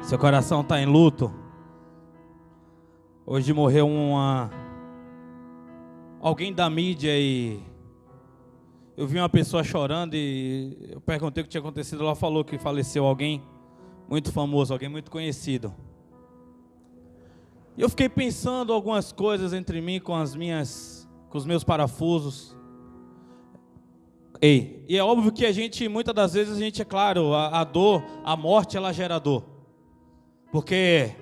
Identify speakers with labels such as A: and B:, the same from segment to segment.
A: Seu coração está em luto. Hoje morreu alguém da mídia e eu vi uma pessoa chorando e eu perguntei o que tinha acontecido. Ela falou que faleceu alguém muito famoso, alguém muito conhecido. E eu fiquei pensando algumas coisas entre mim com os meus parafusos. E é óbvio que muitas das vezes é claro, a dor, a morte, ela gera dor. Porque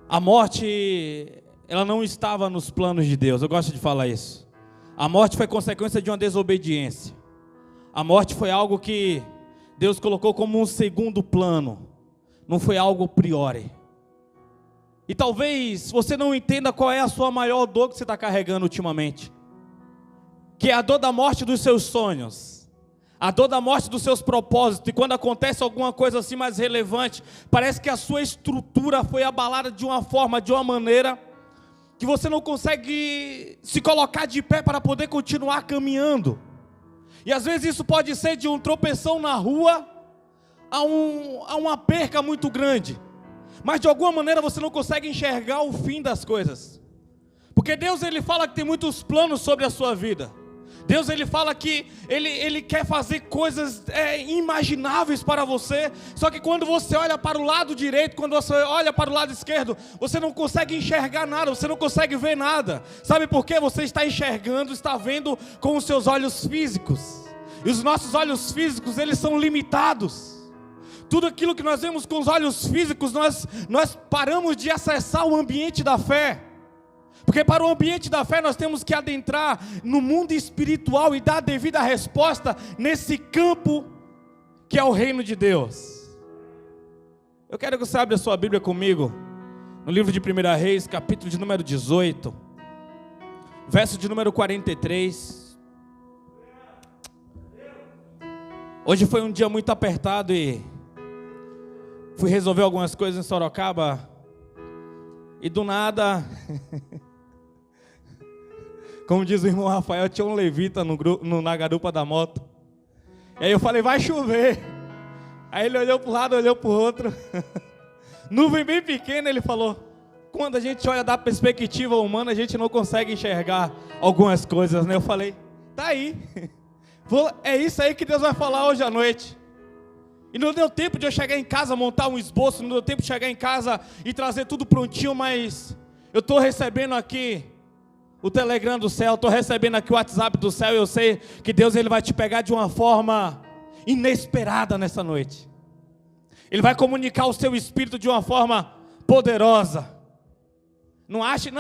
A: a morte, ela não estava nos planos de Deus. Eu gosto de falar isso. A morte foi consequência de uma desobediência. A morte foi algo que Deus colocou como um segundo plano. Não foi algo a priori. E talvez você não entenda qual é a sua maior dor que você está carregando ultimamente. Que é a dor da morte dos seus sonhos. A dor da morte dos seus propósitos. E quando acontece alguma coisa assim mais relevante, parece que a sua estrutura foi abalada de uma forma, de uma maneira, que você não consegue se colocar de pé para poder continuar caminhando. E às vezes isso pode ser de um tropeção na rua a uma perca muito grande. Mas de alguma maneira você não consegue enxergar o fim das coisas. Porque Deus, Ele fala que tem muitos planos sobre a sua vida. Deus, Ele fala que Ele quer fazer coisas inimagináveis para você. Só que quando você olha para o lado direito, quando você olha para o lado esquerdo, você não consegue enxergar nada, você não consegue ver nada. Sabe por quê? Você está enxergando, está vendo com os seus olhos físicos. E os nossos olhos físicos, eles são limitados. Tudo aquilo que nós vemos com os olhos físicos, nós paramos de acessar o ambiente da fé. Porque para o ambiente da fé nós temos que adentrar no mundo espiritual e dar a devida resposta nesse campo que é o reino de Deus. Eu quero que você abra a sua Bíblia comigo, no livro de 1 Reis, capítulo de número 18, verso de número 43. Hoje foi um dia muito apertado e fui resolver algumas coisas em Sorocaba e do nada... Como diz o irmão Rafael, tinha um levita na garupa da moto. E aí eu falei, vai chover. Aí ele olhou para um lado, olhou para o outro. Nuvem bem pequena, ele falou, quando a gente olha da perspectiva humana, a gente não consegue enxergar algumas coisas, né? Eu falei, tá aí. É isso aí que Deus vai falar hoje à noite. E não deu tempo de eu chegar em casa, montar um esboço, não deu tempo de chegar em casa e trazer tudo prontinho, mas eu estou recebendo aqui o Telegram do céu, estou recebendo aqui o WhatsApp do céu, e eu sei que Deus, Ele vai te pegar de uma forma inesperada nessa noite. Ele vai comunicar o seu espírito de uma forma poderosa. Não ache,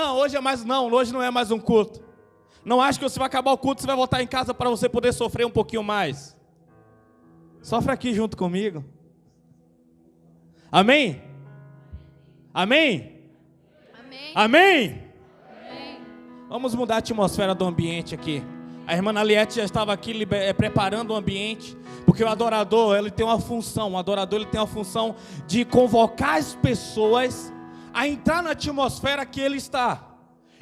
A: hoje não é mais um culto. Não ache que você vai acabar o culto, você vai voltar em casa para você poder sofrer um pouquinho mais. Sofre aqui junto comigo. Amém? Amém?
B: Amém?
A: Amém? Vamos mudar a atmosfera do ambiente aqui. A irmã Naliette já estava aqui preparando o ambiente, porque o adorador, ele tem uma função. O adorador, ele tem uma função de convocar as pessoas a entrar na atmosfera que ele está.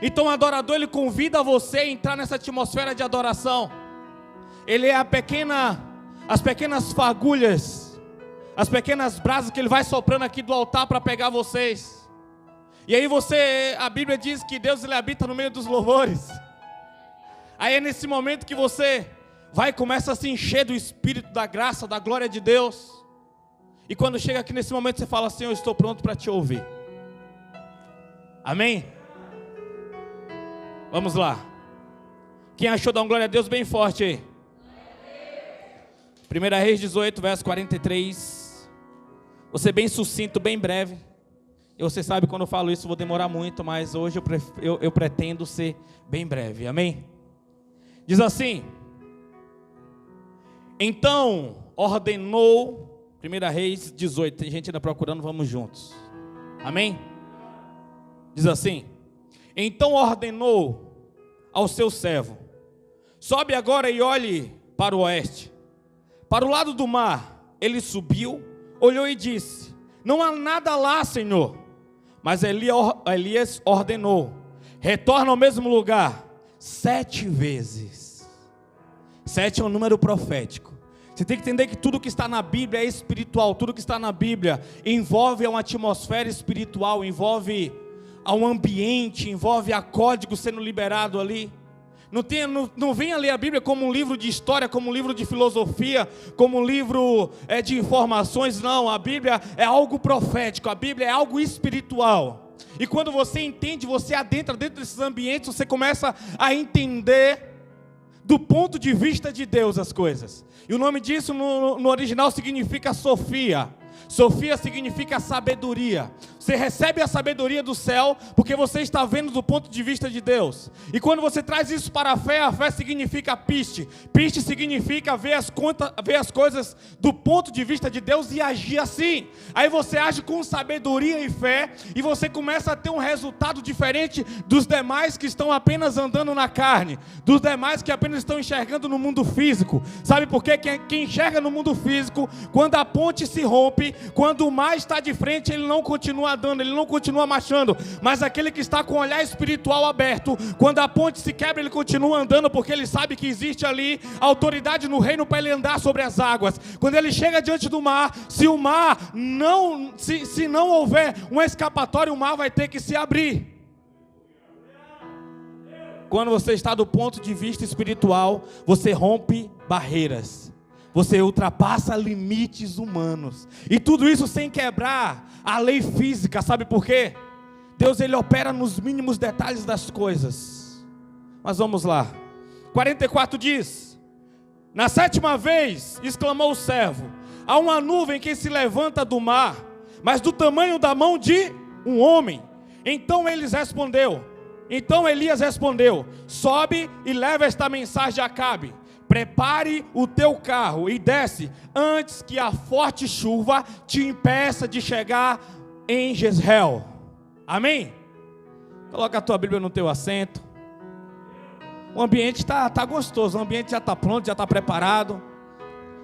A: Então o adorador, ele convida você a entrar nessa atmosfera de adoração. Ele é as pequenas fagulhas, as pequenas brasas que ele vai soprando aqui do altar para pegar vocês. E aí a Bíblia diz que Deus, Ele habita no meio dos louvores. Aí é nesse momento que você começa a se encher do Espírito, da graça, da glória de Deus. E quando chega aqui nesse momento você fala assim, eu estou pronto para te ouvir. Amém? Vamos lá. Quem achou, dá uma glória a Deus bem forte aí. 1 Reis 18, verso 43. Vou ser bem sucinto, bem breve. E você sabe, quando eu falo isso, eu vou demorar muito, mas hoje eu pretendo ser bem breve, amém? Diz assim: então ordenou, 1 Reis 18, tem gente ainda procurando, vamos juntos, amém? Diz assim: então ordenou ao seu servo, sobe agora e olhe para o oeste, para o lado do mar. Ele subiu, olhou e disse, não há nada lá, Senhor. Mas Elias ordenou, retorna ao mesmo lugar 7 vezes. 7 é um número profético. Você tem que entender que tudo que está na Bíblia é espiritual. Tudo que está na Bíblia envolve uma atmosfera espiritual, envolve a um ambiente, envolve a código sendo liberado ali. Não venha ler a Bíblia como um livro de história, como um livro de filosofia, como um livro de informações. Não, a Bíblia é algo profético, a Bíblia é algo espiritual. E quando você entende, você adentra dentro desses ambientes, você começa a entender do ponto de vista de Deus as coisas. E o nome disso no original significa Sofia. Sofia significa sabedoria. Você recebe a sabedoria do céu porque você está vendo do ponto de vista de Deus. E quando você traz isso para a fé significa piste. Piste significa ver as coisas do ponto de vista de Deus e agir assim. Aí você age com sabedoria e fé e você começa a ter um resultado diferente dos demais que estão apenas andando na carne, dos demais que apenas estão enxergando no mundo físico. Sabe por quê? Quem enxerga no mundo físico, quando a ponte se rompe, quando o mar está de frente, ele não continua andando, ele não continua marchando. Mas aquele que está com o olhar espiritual aberto, quando a ponte se quebra, ele continua andando, porque ele sabe que existe ali autoridade no reino para ele andar sobre as águas. Quando ele chega diante do mar, se o mar não, se não houver um escapatório, o mar vai ter que se abrir. Quando você está do ponto de vista espiritual, você rompe barreiras. Você ultrapassa limites humanos. E tudo isso sem quebrar a lei física. Sabe por quê? Deus, ele opera nos mínimos detalhes das coisas. Mas vamos lá. 44 diz: na 7ª vez, exclamou o servo: há uma nuvem que se levanta do mar, mas do tamanho da mão de um homem. Então Elias respondeu: sobe e leva esta mensagem a Acabe. Prepare o teu carro e desce, antes que a forte chuva te impeça de chegar em Jezreel. Amém? Coloca a tua Bíblia no teu assento. O ambiente está gostoso, o ambiente já está pronto, já está preparado.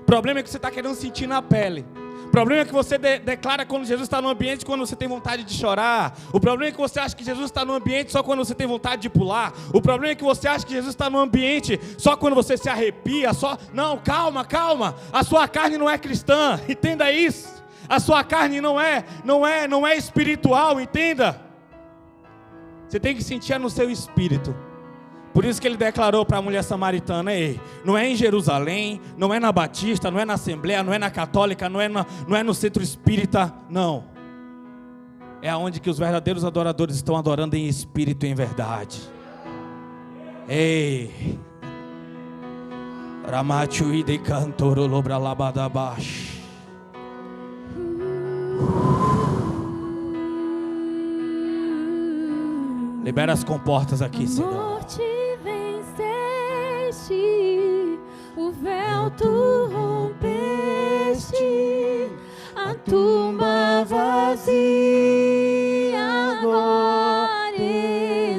A: O problema é que você está querendo sentir na pele. O problema é que você declara quando Jesus está no ambiente, quando você tem vontade de chorar. O problema é que você acha que Jesus está no ambiente só quando você tem vontade de pular. O problema é que você acha que Jesus está no ambiente só quando você se arrepia. Não, calma. A sua carne não é cristã, entenda isso. A sua carne não é espiritual, entenda. Você tem que sentir no seu espírito. Por isso que ele declarou para a mulher samaritana: ei, não é em Jerusalém, não é na Batista, não é na Assembleia, não é na Católica, não é no Centro Espírita, não. É aonde que os verdadeiros adoradores estão adorando em espírito e em verdade. Ei, Ramachuide cantoro lobra labadabash. Libera as comportas aqui, Senhor.
B: O véu tu rompeste, a tumba vazia agora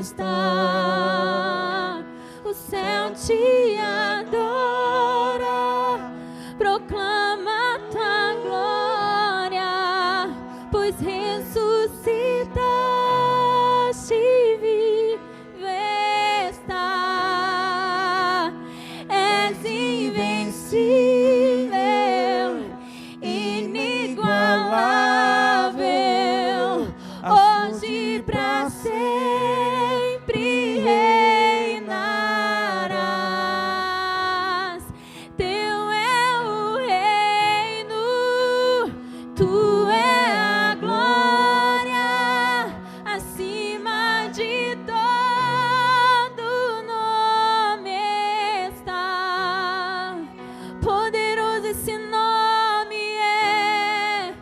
B: está. O céu te adora, proclama tua glória, pois ressuscitaste. Inigualável, hoje pra sempre reinarás. Teu é o reino, tu é a glória, acima de todo nome está. Poderoso esse nome é,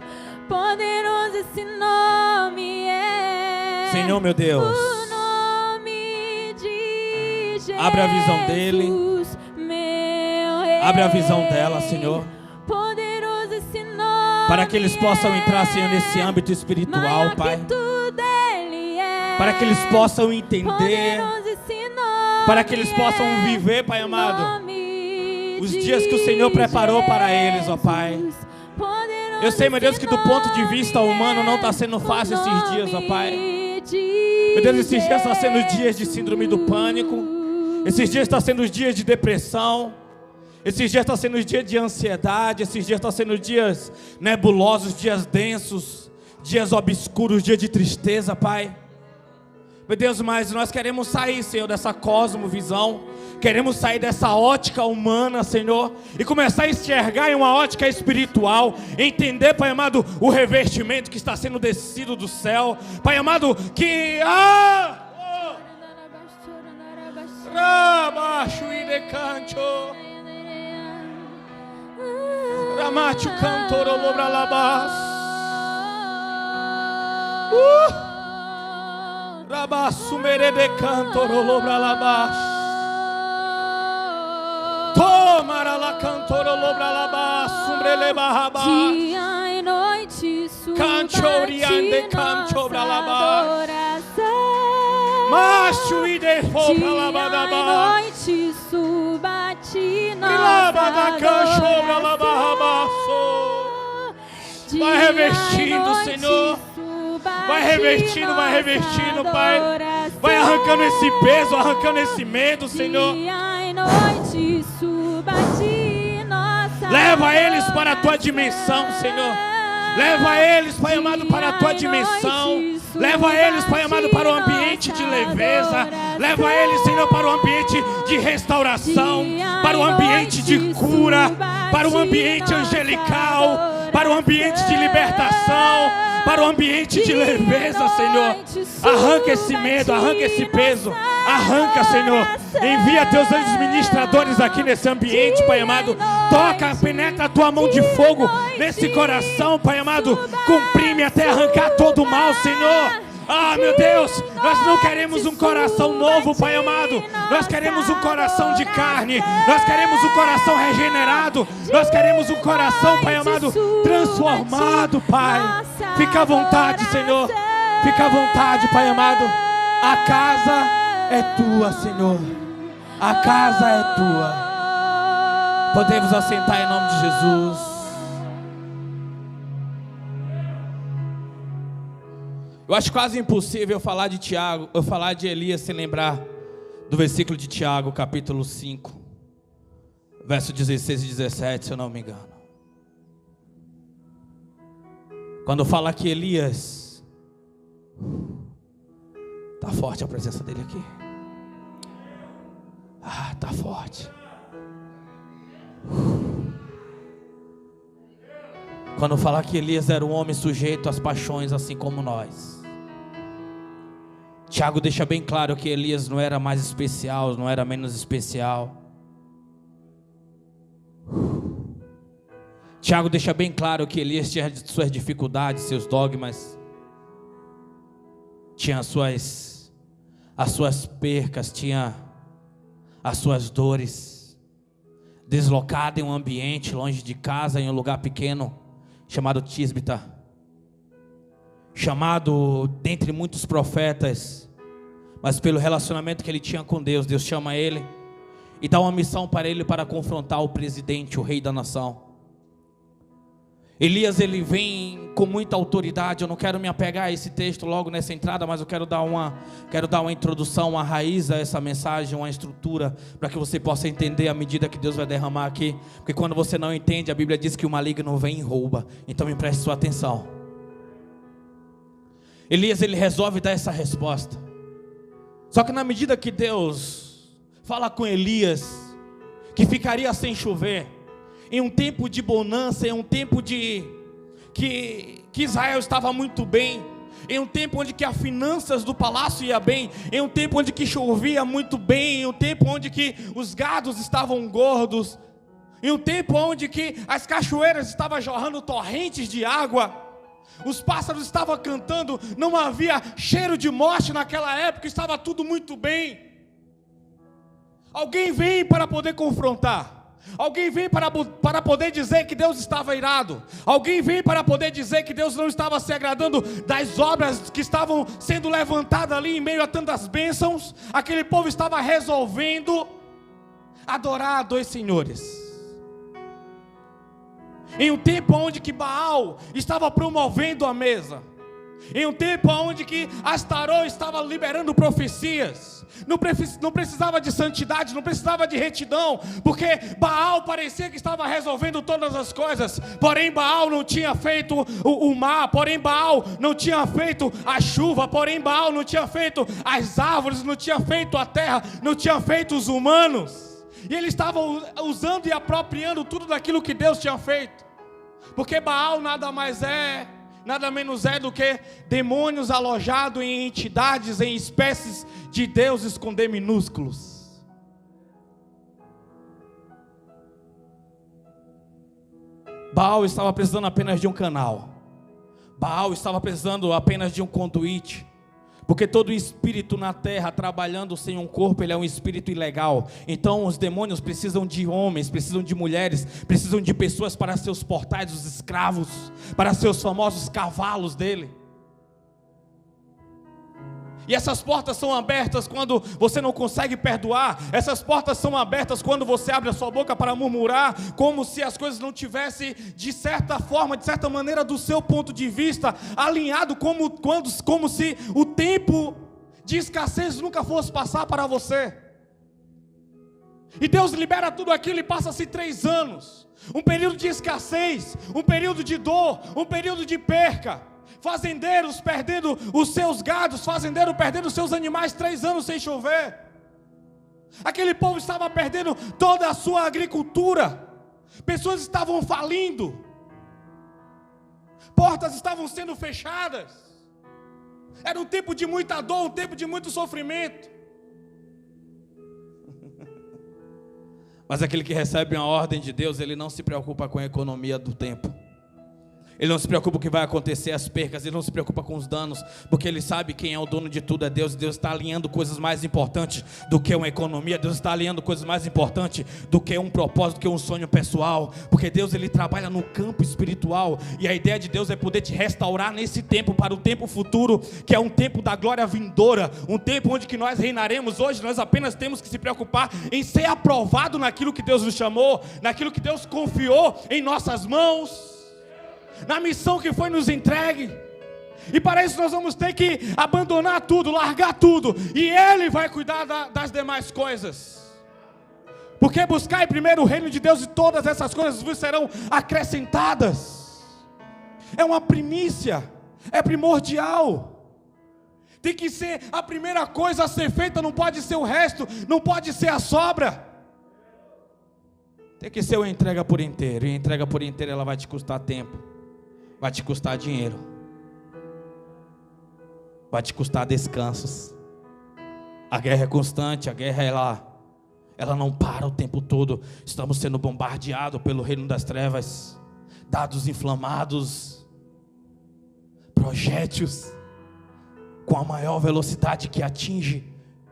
B: poderoso esse nome é.
A: Senhor meu Deus,
B: o nome de Jesus.
A: Abre a visão dele. Abre a visão dela, Senhor.
B: Poderoso esse nome,
A: para que eles possam entrar, Senhor, nesse âmbito espiritual, Pai. Para que eles possam entender, para que eles possam viver, Pai amado, os dias que o Senhor preparou para eles, ó Pai. Eu sei, meu Deus, que do ponto de vista humano não está sendo fácil esses dias, ó Pai. Meu Deus, esses dias estão sendo dias de síndrome do pânico. Esses dias estão sendo os dias de depressão. Esses dias estão sendo dias de ansiedade, esses dias estão sendo dias nebulosos, dias densos, dias obscuros, dias de tristeza, Pai. Meu Deus, mas nós queremos sair, Senhor, dessa cosmovisão, queremos sair dessa ótica humana, Senhor, e começar a enxergar em uma ótica espiritual, entender, Pai amado, o revestimento que está sendo descido do céu, Pai amado, que Rabaixo e decanto, Ramacho cantoro lobra labas, Rabaço merede cantoro lobra labas, Tomara la cantoro lobra labas, umbrele barrabas,
B: dia e noite suba nossa adoração.
A: Macho e defo
B: Dia
A: pra
B: e
A: labadabas,
B: noite suba-te
A: Labada cancho pra
B: nossa
A: lababaço.
B: adoração.
A: Vai revestindo, Senhor. Vai revestindo, Pai. Vai arrancando esse peso, arrancando esse medo, Senhor.
B: Dia e noite suba-te nossa
A: Leva eles para a tua dimensão, Senhor. Leva eles, Pai amado, para a tua dimensão. Leva eles, Pai amado, para o ambiente de leveza. Leva eles, Senhor, para o ambiente de restauração, para o ambiente de cura, para o ambiente angelical, para o ambiente de libertação, para o ambiente de leveza, Senhor. Arranca esse medo, arranca esse peso. Arranca, Senhor. Envia teus anjos ministradores aqui nesse ambiente, Pai amado. Toca, penetra a tua mão de fogo nesse coração, Pai amado. Comprime até arrancar todo o mal, Senhor. Ah, meu Deus, nós não queremos um coração novo, Pai amado. Nós queremos um coração de carne. Nós queremos um coração regenerado. Nós queremos um coração, Pai amado, transformado, Pai. Fica à vontade, Senhor. Fica à vontade, Pai amado. A casa é tua, Senhor. A casa é tua. Podemos assentar em nome de Jesus. Eu acho quase impossível eu falar de Elias sem lembrar do versículo de Tiago, capítulo 5, verso 16 e 17, se eu não me engano. Quando fala que Elias, tá forte a presença dele aqui. Ah, tá forte. Quando fala que Elias era um homem sujeito às paixões, assim como nós. Tiago deixa bem claro que Elias não era mais especial, não era menos especial. Tiago deixa bem claro que Elias tinha suas dificuldades, seus dogmas, tinha as suas percas, tinha as suas dores. Deslocado em um ambiente longe de casa, em um lugar pequeno chamado Tisbita, chamado dentre muitos profetas, mas pelo relacionamento que ele tinha com Deus, Deus chama ele e dá uma missão para ele para confrontar o presidente, o rei da nação. Elias, ele vem com muita autoridade. Eu não quero me apegar a esse texto logo nessa entrada, mas eu quero dar uma introdução, uma raiz a essa mensagem, uma estrutura, para que você possa entender à medida que Deus vai derramar aqui. Porque quando você não entende, a Bíblia diz que o maligno vem e rouba. Então me preste sua atenção. Elias, ele resolve dar essa resposta. Só que na medida que Deus fala com Elias que ficaria sem chover, em um tempo de bonança, em um tempo de que Israel estava muito bem, em um tempo onde que as finanças do palácio ia bem, em um tempo onde que chovia muito bem, em um tempo onde que os gados estavam gordos, em um tempo onde que as cachoeiras estavam jorrando torrentes de água, os pássaros estavam cantando, não havia cheiro de morte naquela época, estava tudo muito bem. Alguém vem para poder confrontar. Alguém vem para poder dizer que Deus estava irado. Alguém vem para poder dizer que Deus não estava se agradando das obras que estavam sendo levantadas ali em meio a tantas bênçãos. Aquele povo estava resolvendo adorar a dois senhores. Em um tempo onde que Baal estava promovendo a mesa, em um tempo onde que Astarô estava liberando profecias, não precisava de santidade, não precisava de retidão, porque Baal parecia que estava resolvendo todas as coisas, porém Baal não tinha feito o mar, porém Baal não tinha feito a chuva, porém Baal não tinha feito as árvores, não tinha feito a terra, não tinha feito os humanos, e ele estava usando e apropriando tudo daquilo que Deus tinha feito, porque Baal nada menos é do que demônios alojados em entidades, em espécies de deuses com D minúsculos. Baal estava precisando apenas de um canal. Baal estava precisando apenas de um conduíte. Porque todo espírito na terra trabalhando sem um corpo, ele é um espírito ilegal. Então os demônios precisam de homens, precisam de mulheres, precisam de pessoas para seus portais, os escravos, para seus famosos cavalos dele. E essas portas são abertas quando você não consegue perdoar. Essas portas são abertas quando você abre a sua boca para murmurar, como se as coisas não tivessem, de certa forma, de certa maneira, do seu ponto de vista, alinhado como se o tempo de escassez nunca fosse passar para você. E Deus libera tudo aquilo e passa-se 3 anos. Um período de escassez, um período de dor, um período de perca. Fazendeiros perdendo os seus gados, fazendeiro perdendo os seus animais, 3 anos sem chover. Aquele povo estava perdendo toda a sua agricultura. Pessoas estavam falindo. Portas estavam sendo fechadas. Era um tempo de muita dor, um tempo de muito sofrimento. Mas aquele que recebe uma ordem de Deus, ele não se preocupa com a economia do tempo. Ele não se preocupa com o que vai acontecer, as percas, ele não se preocupa com os danos, porque ele sabe quem é o dono de tudo, é Deus. Deus está alinhando coisas mais importantes do que uma economia. Deus está alinhando coisas mais importantes do que um propósito, do que um sonho pessoal, porque Deus, ele trabalha no campo espiritual, e a ideia de Deus é poder te restaurar nesse tempo, para o tempo futuro, que é um tempo da glória vindoura, um tempo onde que nós reinaremos. Hoje nós apenas temos que se preocupar em ser aprovado naquilo que Deus nos chamou, naquilo que Deus confiou em nossas mãos, na missão que foi nos entregue. E para isso nós vamos ter que abandonar tudo, largar tudo, e Ele vai cuidar das demais coisas. Porque buscar primeiro o reino de Deus, e todas essas coisas vos serão acrescentadas. É uma primícia, é primordial. Tem que ser a primeira coisa a ser feita, não pode ser o resto, não pode ser a sobra. Tem que ser uma entrega por inteiro, e a entrega por inteiro ela vai te custar tempo, vai te custar dinheiro, vai te custar descansos. A guerra é constante, a guerra ela não para o tempo todo. Estamos sendo bombardeados pelo reino das trevas, dados inflamados, projéteis com a maior velocidade que atinge,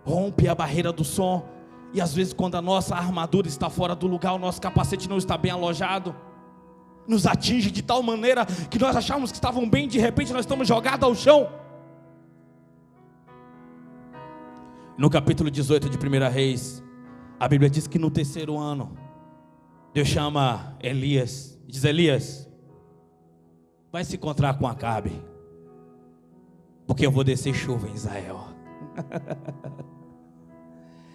A: rompe a barreira do som. E às vezes quando a nossa armadura está fora do lugar, o nosso capacete não está bem alojado, nos atinge de tal maneira que nós achamos que estavam bem, de repente nós estamos jogados ao chão. No capítulo 18 de 1 Reis, a Bíblia diz que no 3º ano, Deus chama Elias, diz: Elias, vai se encontrar com Acabe, porque eu vou descer chuva em Israel.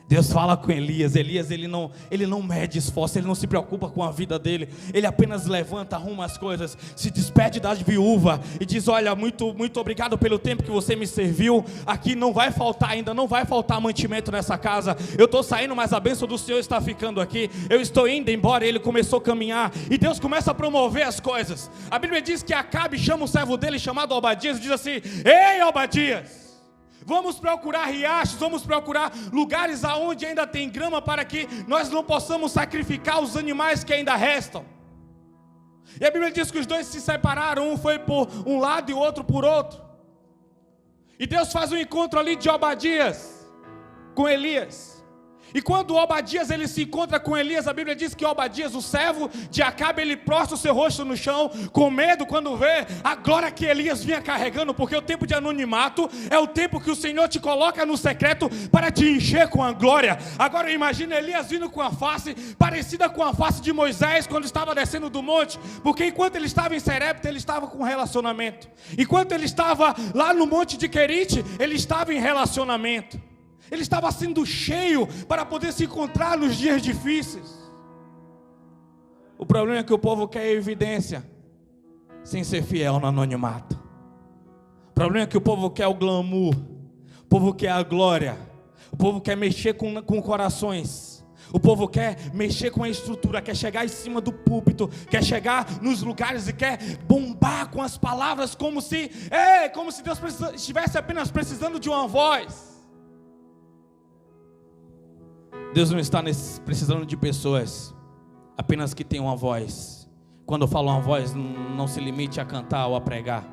A: Deus fala com Elias. Elias, ele não mede esforço, ele não se preocupa com a vida dele, ele apenas levanta, arruma as coisas, se despede da viúva e diz: olha, muito, muito obrigado pelo tempo que você me serviu, aqui não vai faltar ainda, não vai faltar mantimento nessa casa, eu estou saindo, mas a bênção do Senhor está ficando aqui, eu estou indo embora. Ele começou a caminhar, e Deus começa a promover as coisas. A Bíblia diz que Acabe chama um servo dele chamado Obadias e diz assim: ei, Obadias, vamos procurar riachos, vamos procurar lugares aonde ainda tem grama, para que nós não possamos sacrificar os animais que ainda restam. E a Bíblia diz que os dois se separaram, um foi por um lado e o outro por outro. E Deus faz um encontro ali de Obadias com Elias. E quando Obadias ele se encontra com Elias, a Bíblia diz que Obadias, o servo de Acabe, ele prostra o seu rosto no chão, com medo, quando vê a glória que Elias vinha carregando, porque o tempo de anonimato é o tempo que o Senhor te coloca no secreto para te encher com a glória. Agora imagina Elias vindo com a face parecida com a face de Moisés quando estava descendo do monte, porque enquanto ele estava em Serepta, ele estava com relacionamento, enquanto ele estava lá no monte de Querite, ele estava em relacionamento. Ele estava sendo cheio para poder se encontrar nos dias difíceis. O problema é que o povo quer evidência sem ser fiel no anonimato. O problema é que o povo quer o glamour, o povo quer a glória, o povo quer mexer com corações, o povo quer mexer com a estrutura, quer chegar em cima do púlpito, quer chegar nos lugares e quer bombar com as palavras como se Deus estivesse apenas precisando de uma voz. Deus não está precisando de pessoas apenas que tenham uma voz. Quando eu falo uma voz, não se limite a cantar ou a pregar.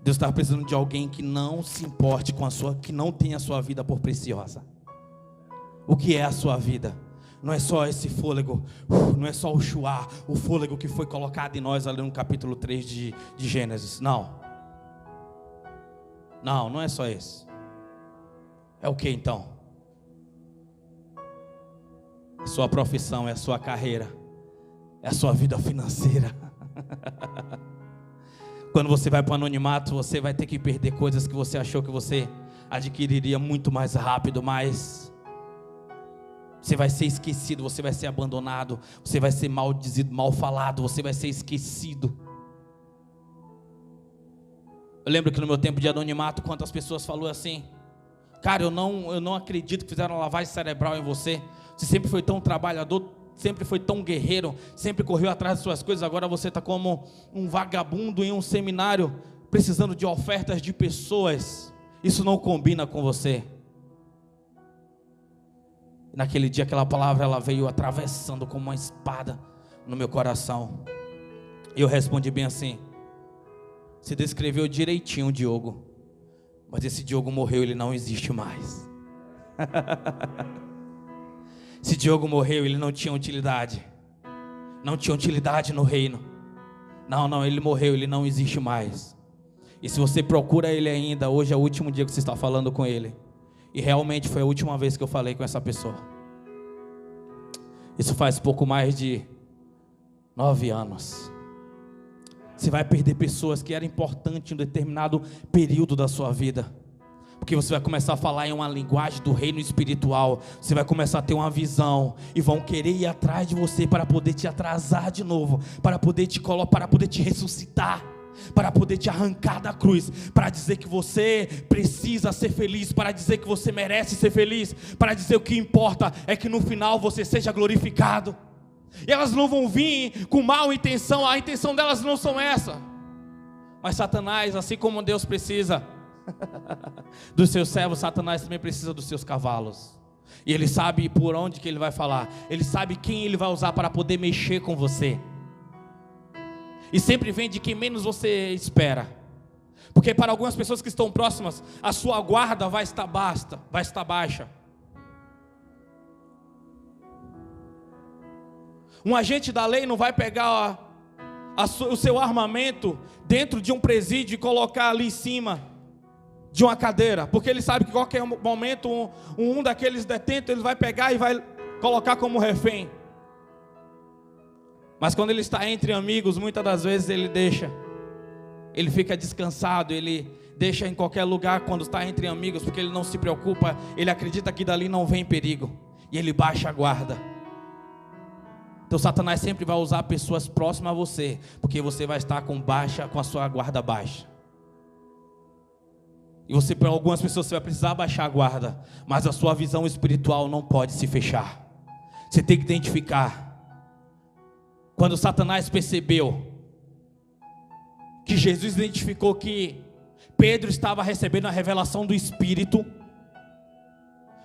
A: Deus está precisando de alguém que não se importe com que não tenha a sua vida por preciosa. O que é a sua vida? Não é só esse fôlego, não é só o chuá, o fôlego que foi colocado em nós ali no capítulo 3 de Gênesis. Não, não é só esse. É o que então? É a sua profissão, é a sua carreira, é a sua vida financeira. Quando você vai para o anonimato, você vai ter que perder coisas que você achou que você adquiriria muito mais rápido, mas você vai ser esquecido, você vai ser abandonado, você vai ser maldizido, mal falado, você vai ser esquecido. Eu lembro que no meu tempo de anonimato, quantas pessoas falaram assim: cara, eu não acredito que fizeram uma lavagem cerebral em você. Você sempre foi tão trabalhador, sempre foi tão guerreiro, sempre correu atrás de suas coisas. Agora você está como um vagabundo em um seminário, precisando de ofertas de pessoas. Isso não combina com você. E naquele dia aquela palavra ela veio atravessando como uma espada no meu coração. E eu respondi bem assim: você descreveu direitinho o Diogo, mas esse Diogo morreu, ele não existe mais. Esse Diogo morreu, ele não tinha utilidade. Não tinha utilidade no reino. Não, ele morreu, ele não existe mais. E se você procura ele ainda, hoje é o último dia que você está falando com ele. E realmente foi a última vez que eu falei com essa pessoa. Isso faz pouco mais de 9 anos. Você vai perder pessoas que eram importantes em um determinado período da sua vida, porque você vai começar a falar em uma linguagem do reino espiritual. Você vai começar a ter uma visão, e vão querer ir atrás de você para poder te atrasar de novo, para poder te ressuscitar, para poder te arrancar da cruz, para dizer que você precisa ser feliz, para dizer que você merece ser feliz, para dizer o que importa é que no final você seja glorificado. E elas não vão vir com má intenção, a intenção delas não são essa. Mas Satanás, assim como Deus precisa dos seus servos, Satanás também precisa dos seus cavalos. E ele sabe por onde que ele vai falar, ele sabe quem ele vai usar para poder mexer com você. E sempre vem de quem menos você espera. Porque para algumas pessoas que estão próximas, a sua guarda vai estar baixa. Um agente da lei não vai pegar o seu armamento dentro de um presídio e colocar ali em cima de uma cadeira, porque ele sabe que em qualquer momento um daqueles detentos ele vai pegar e vai colocar como refém. Mas quando ele está entre amigos, muitas das vezes ele fica descansado, ele deixa em qualquer lugar quando está entre amigos, porque ele não se preocupa, ele acredita que dali não vem perigo, e ele baixa a guarda. Então Satanás sempre vai usar pessoas próximas a você, porque você vai estar com a sua guarda baixa. E para algumas pessoas você vai precisar baixar a guarda, mas a sua visão espiritual não pode se fechar. Você tem que identificar. Quando Satanás percebeu que Jesus identificou que Pedro estava recebendo a revelação do Espírito,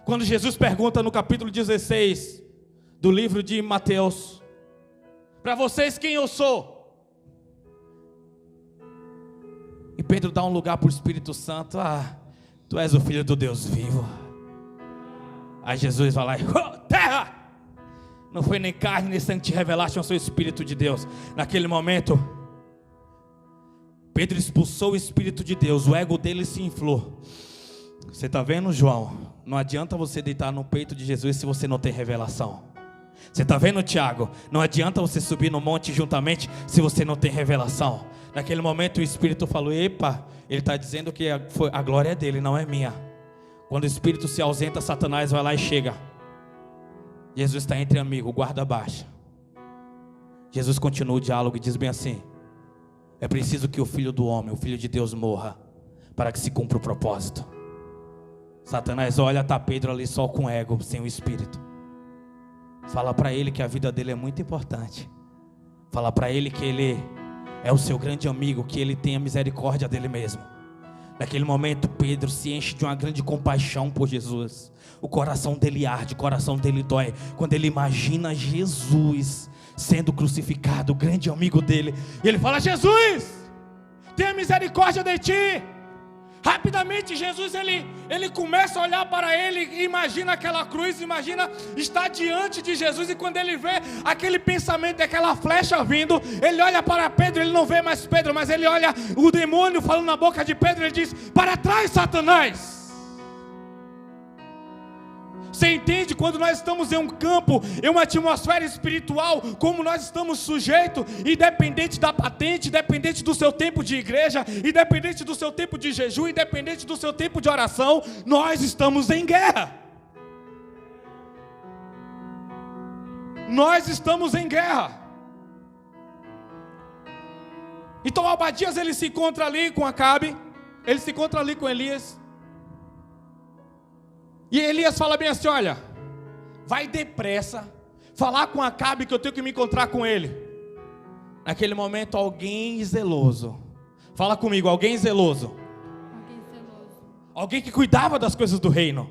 A: quando Jesus pergunta no capítulo 16 do livro de Mateus: para vocês quem eu sou? E Pedro dá um lugar para o Espírito Santo: tu és o Filho do Deus vivo. Aí Jesus vai lá e: terra! Não foi nem carne nem sangue que te revelaste, mas foi o Espírito de Deus. Naquele momento, Pedro expulsou o Espírito de Deus, o ego dele se inflou. Você está vendo, João? Não adianta você deitar no peito de Jesus se você não tem revelação. Você está vendo, Tiago? Não adianta você subir no monte juntamente se você não tem revelação. Naquele momento o Espírito falou: epa, ele está dizendo que a glória é dele, não é minha. Quando o Espírito se ausenta, Satanás vai lá e chega. Jesus está entre amigos, guarda baixa. Jesus continua o diálogo e diz bem assim: é preciso que o Filho do Homem, o Filho de Deus, morra, para que se cumpra o propósito. Satanás olha, está Pedro ali só com ego, sem o Espírito. Fala para ele que a vida dele é muito importante. Fala para ele que ele é o seu grande amigo, que ele tem a misericórdia dele mesmo. Naquele momento Pedro se enche de uma grande compaixão por Jesus. O coração dele arde, o coração dele dói quando ele imagina Jesus sendo crucificado, o grande amigo dele. E ele fala: Jesus, tenha misericórdia de ti. Rapidamente Jesus ele começa a olhar para ele, imagina aquela cruz, imagina estar diante de Jesus. E quando ele vê aquele pensamento, aquela flecha vindo, ele olha para Pedro, ele não vê mais Pedro, mas ele olha o demônio falando na boca de Pedro. Ele diz: para trás, Satanás. Você entende? Quando nós estamos em um campo, em uma atmosfera espiritual, como nós estamos sujeitos, independente da patente, independente do seu tempo de igreja, independente do seu tempo de jejum, independente do seu tempo de oração, nós estamos em guerra. Nós estamos em guerra. Então Obadias, ele se encontra ali com Acabe, ele se encontra ali com Elias. E Elias fala bem assim: olha, vai depressa falar com Acabe que eu tenho que me encontrar com ele. Naquele momento alguém zeloso, fala comigo, alguém zeloso.
B: Alguém zeloso.
A: Alguém que cuidava das coisas do reino.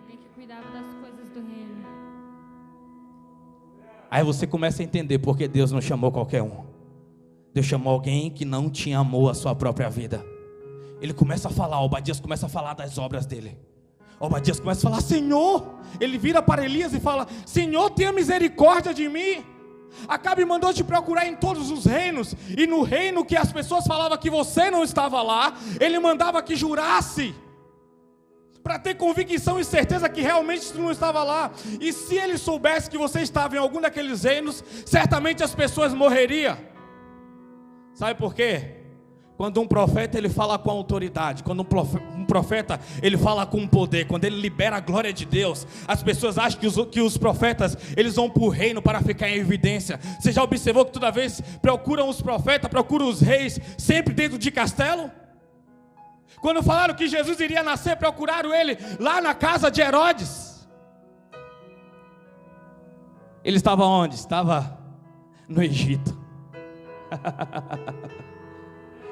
B: Alguém que cuidava das coisas do reino.
A: Aí você começa a entender porque Deus não chamou qualquer um. Deus chamou alguém que não tinha amor à sua própria vida. Ele começa a falar, Obadias começa a falar das obras dele. Obadias começa a falar: Senhor, ele vira para Elias e fala: Senhor, tenha misericórdia de mim. Acabe mandou te procurar em todos os reinos, e no reino que as pessoas falavam que você não estava lá, ele mandava que jurasse, para ter convicção e certeza que realmente você não estava lá. E se ele soubesse que você estava em algum daqueles reinos, certamente as pessoas morreriam. Sabe por quê? Quando um profeta ele fala com autoridade, quando um profeta ele fala com poder, quando ele libera a glória de Deus, as pessoas acham que os profetas eles vão para o reino para ficar em evidência. Você já observou que toda vez procuram os profetas, procuram os reis, sempre dentro de castelo? Quando falaram que Jesus iria nascer, procuraram ele lá na casa de Herodes. Ele estava onde? Estava no Egito.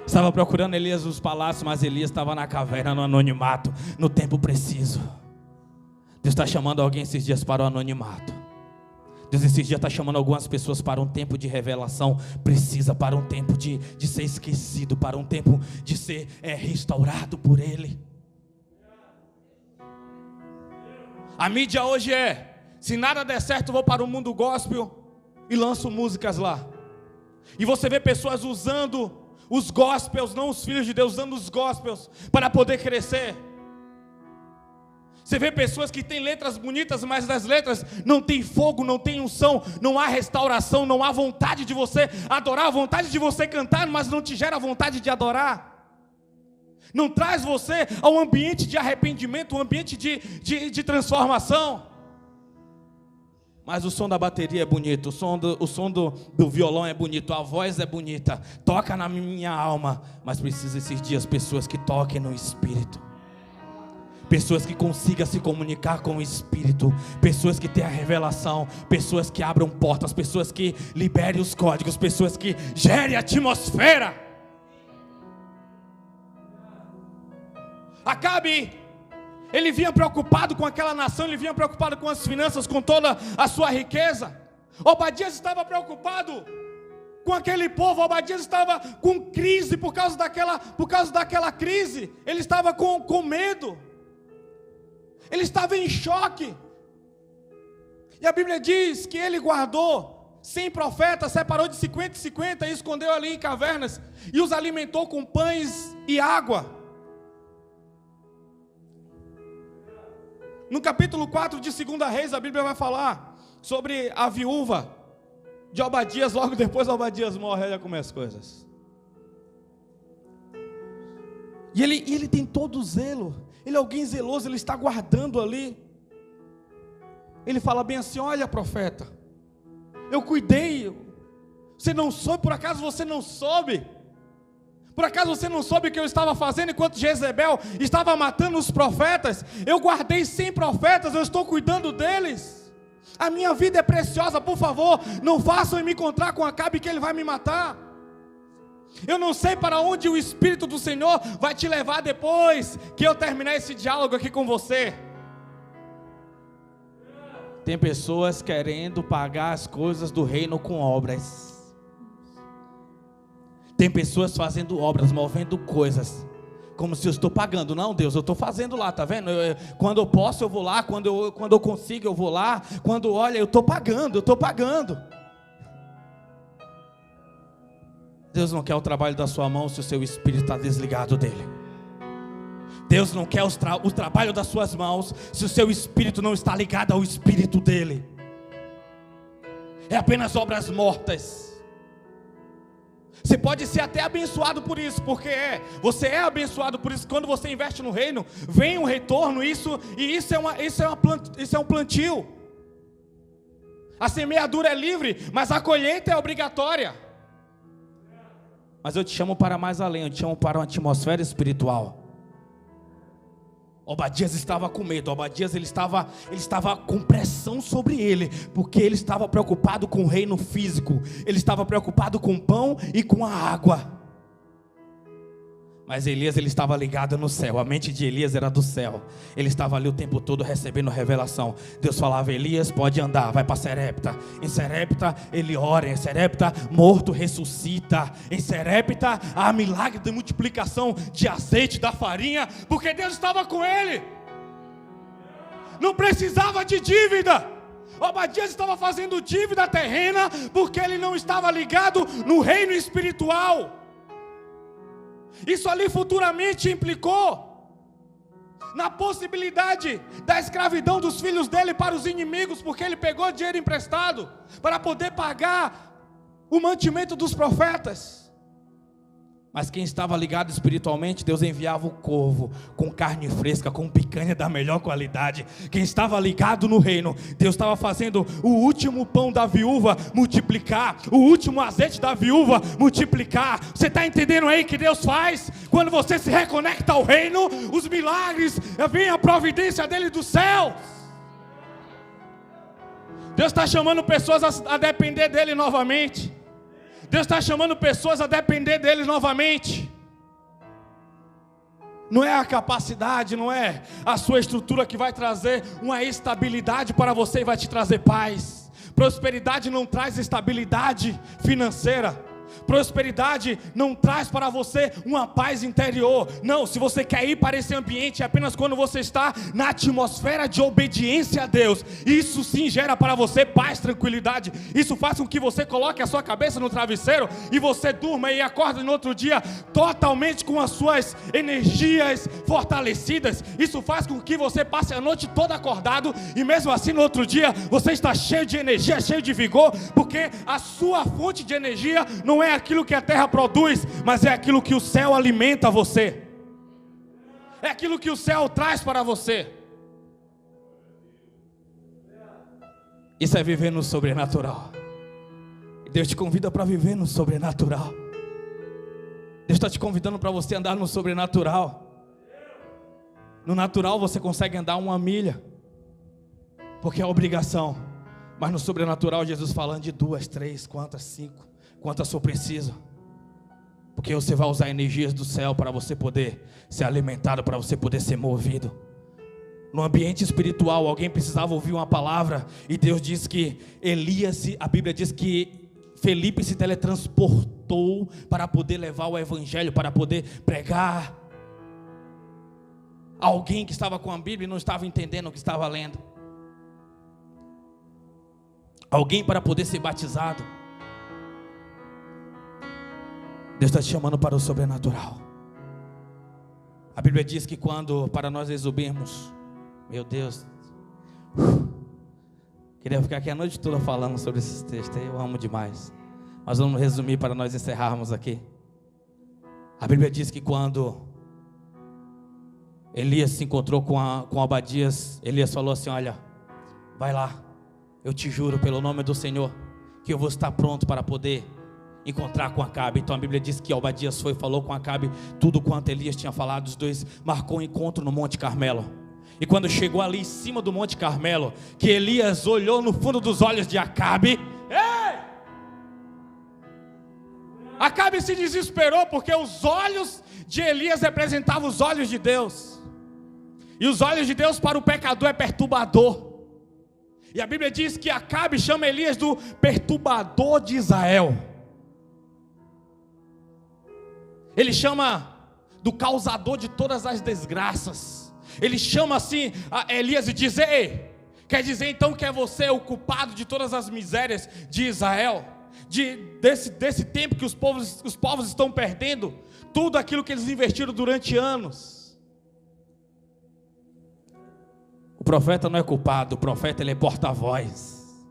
A: Estava procurando Elias nos palácios, mas Elias estava na caverna, no anonimato, no tempo preciso. Deus está chamando alguém esses dias para o anonimato. Deus esses dias está chamando algumas pessoas para um tempo de revelação precisa, para um tempo de ser esquecido, para um tempo de ser restaurado por Ele. A mídia hoje se nada der certo, eu vou para o mundo gospel e lanço músicas lá. E você vê pessoas usando os gospels, não os filhos de Deus, usando os gospels para poder crescer. Você vê pessoas que têm letras bonitas, mas nas letras não tem fogo, não tem unção, não há restauração, não há vontade de você adorar, vontade de você cantar, mas não te gera vontade de adorar. Não traz você ao ambiente de arrependimento, um ambiente de transformação. Mas o som da bateria é bonito, o som do violão é bonito, a voz é bonita, toca na minha alma. Mas precisa esses dias pessoas que toquem no Espírito, pessoas que consigam se comunicar com o Espírito, pessoas que tenham a revelação, pessoas que abram portas, pessoas que liberem os códigos, pessoas que gerem a atmosfera. Acabe, ele vinha preocupado com aquela nação, ele vinha preocupado com as finanças, com toda a sua riqueza. Obadias estava preocupado com aquele povo. Obadias estava com crise por causa daquela crise. Ele estava com medo. Ele estava em choque. E a Bíblia diz que ele guardou 100 profetas, separou de 50 em 50 e escondeu ali em cavernas e os alimentou com pães e água. No capítulo 4 de 2 Reis, a Bíblia vai falar sobre a viúva de Obadias. Logo depois Obadias morre, olha como é as coisas. E ele tem todo o zelo, ele é alguém zeloso, ele está guardando ali. Ele fala bem assim: olha, profeta, eu cuidei. Você não soube, por acaso você não soube? Por acaso você não soube o que eu estava fazendo enquanto Jezebel estava matando os profetas? Eu guardei 100 profetas, eu estou cuidando deles. A minha vida é preciosa, por favor, não façam me encontrar com Acabe que ele vai me matar. Eu não sei para onde o Espírito do Senhor vai te levar depois que eu terminar esse diálogo aqui com você. Tem pessoas querendo pagar as coisas do reino com obras. Tem pessoas fazendo obras, movendo coisas, como se eu estou pagando. Não, Deus, eu estou fazendo lá, tá vendo? Quando eu posso eu vou lá, quando eu consigo eu vou lá. Quando olha, eu estou pagando. Deus não quer o trabalho da sua mão se o seu espírito está desligado dele. Deus não quer o trabalho das suas mãos se o seu espírito não está ligado ao espírito dele. É apenas obras mortas. Você pode ser até abençoado por isso, porque você é abençoado por isso. Quando você investe no reino, vem um retorno, isso é um plantio. A semeadura é livre, mas a colheita é obrigatória. Mas eu te chamo para mais além, eu te chamo para uma atmosfera espiritual. Obadias estava com medo, Obadias ele estava com pressão sobre ele, porque ele estava preocupado com o reino físico, ele estava preocupado com o pão e com a água. Mas Elias ele estava ligado no céu, a mente de Elias era do céu, ele estava ali o tempo todo recebendo revelação. Deus falava: Elias, pode andar, vai para Serepta. Em Serepta ele ora, em Serepta morto ressuscita, em Serepta há milagre de multiplicação de azeite, da farinha, porque Deus estava com ele, não precisava de dívida. Obadias estava fazendo dívida terrena, porque ele não estava ligado no reino espiritual. Isso ali futuramente implicou na possibilidade da escravidão dos filhos dele para os inimigos, porque ele pegou dinheiro emprestado para poder pagar o mantimento dos profetas. Mas quem estava ligado espiritualmente, Deus enviava o corvo com carne fresca, com picanha da melhor qualidade. Quem estava ligado no reino, Deus estava fazendo o último pão da viúva multiplicar, o último azeite da viúva multiplicar. Você está entendendo aí que Deus faz? Quando você se reconecta ao reino, os milagres, vem a providência dele dos céus. Deus está chamando pessoas a depender dele novamente. Deus está chamando pessoas a depender dele novamente. Não é a capacidade, não é a sua estrutura que vai trazer uma estabilidade para você e vai te trazer paz. Prosperidade não traz estabilidade financeira. Prosperidade não traz para você uma paz interior. Não, se você quer ir para esse ambiente, é apenas quando você está na atmosfera de obediência a Deus. Isso sim gera para você paz, tranquilidade. Isso faz com que você coloque a sua cabeça no travesseiro e você durma e acorda no outro dia totalmente com as suas energias fortalecidas. Isso faz com que você passe a noite toda acordado e mesmo assim no outro dia você está cheio de energia, cheio de vigor, porque a sua fonte de energia não é aquilo que a terra produz, mas é aquilo que o céu alimenta você. É aquilo que o céu traz para você. Isso é viver no sobrenatural. Deus te convida para viver no sobrenatural. Deus está te convidando para você andar no sobrenatural. No natural você consegue andar 1 milha, porque é obrigação. Mas no sobrenatural Jesus falando de 2, 3, quantas, 5, quantas for preciso. Porque você vai usar energias do céu para você poder ser alimentado, para você poder ser movido. No ambiente espiritual, alguém precisava ouvir uma palavra, e Deus diz que a Bíblia diz que Felipe se teletransportou para poder levar o evangelho, para poder pregar. Alguém que estava com a Bíblia e não estava entendendo o que estava lendo. Alguém para poder ser batizado. Deus está te chamando para o sobrenatural. A Bíblia diz que quando, para nós exubirmos, meu Deus, Queria ficar aqui a noite toda falando sobre esses textos aí, eu amo demais. Mas vamos resumir para nós encerrarmos aqui. A Bíblia diz que quando Elias se encontrou com Obadias, Elias falou assim: olha, vai lá, eu te juro pelo nome do Senhor, que eu vou estar pronto para poder encontrar com Acabe. Então a Bíblia diz que Obadias foi e falou com Acabe tudo quanto Elias tinha falado. Os dois marcou um encontro no Monte Carmelo. E quando chegou ali em cima do Monte Carmelo, que Elias olhou no fundo dos olhos de Acabe, Acabe se desesperou, porque os olhos de Elias representavam os olhos de Deus. E os olhos de Deus para o pecador é perturbador. E a Bíblia diz que Acabe chama Elias do perturbador de Israel. Ele chama do causador de todas as desgraças. Ele chama assim a Elias e diz: ei, quer dizer então que é você o culpado de todas as misérias de Israel? Desse tempo que os povos estão perdendo tudo aquilo que eles investiram durante anos. O profeta não é culpado, o profeta ele é porta-voz.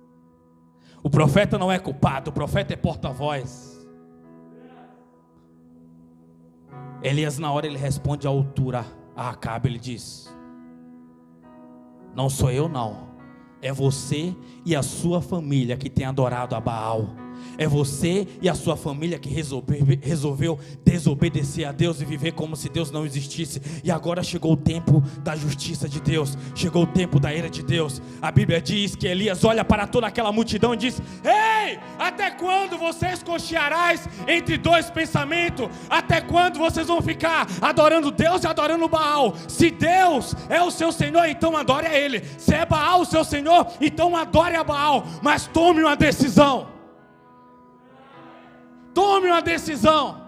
A: O profeta não é culpado, o profeta é porta-voz. Elias na hora ele responde à altura a Acabe, ele diz: não sou eu não, é você e a sua família que tem adorado a Baal. É você e a sua família que resolveu desobedecer a Deus e viver como se Deus não existisse. E agora chegou o tempo da justiça de Deus, chegou o tempo da ira de Deus. A Bíblia diz que Elias olha para toda aquela multidão e diz: ei, até quando vocês cochearás entre dois pensamentos? Até quando vocês vão ficar adorando Deus e adorando Baal? Se Deus é o seu Senhor, então adore a Ele. Se é Baal o seu Senhor, então adore a Baal. Mas tome uma decisão. Tome uma decisão.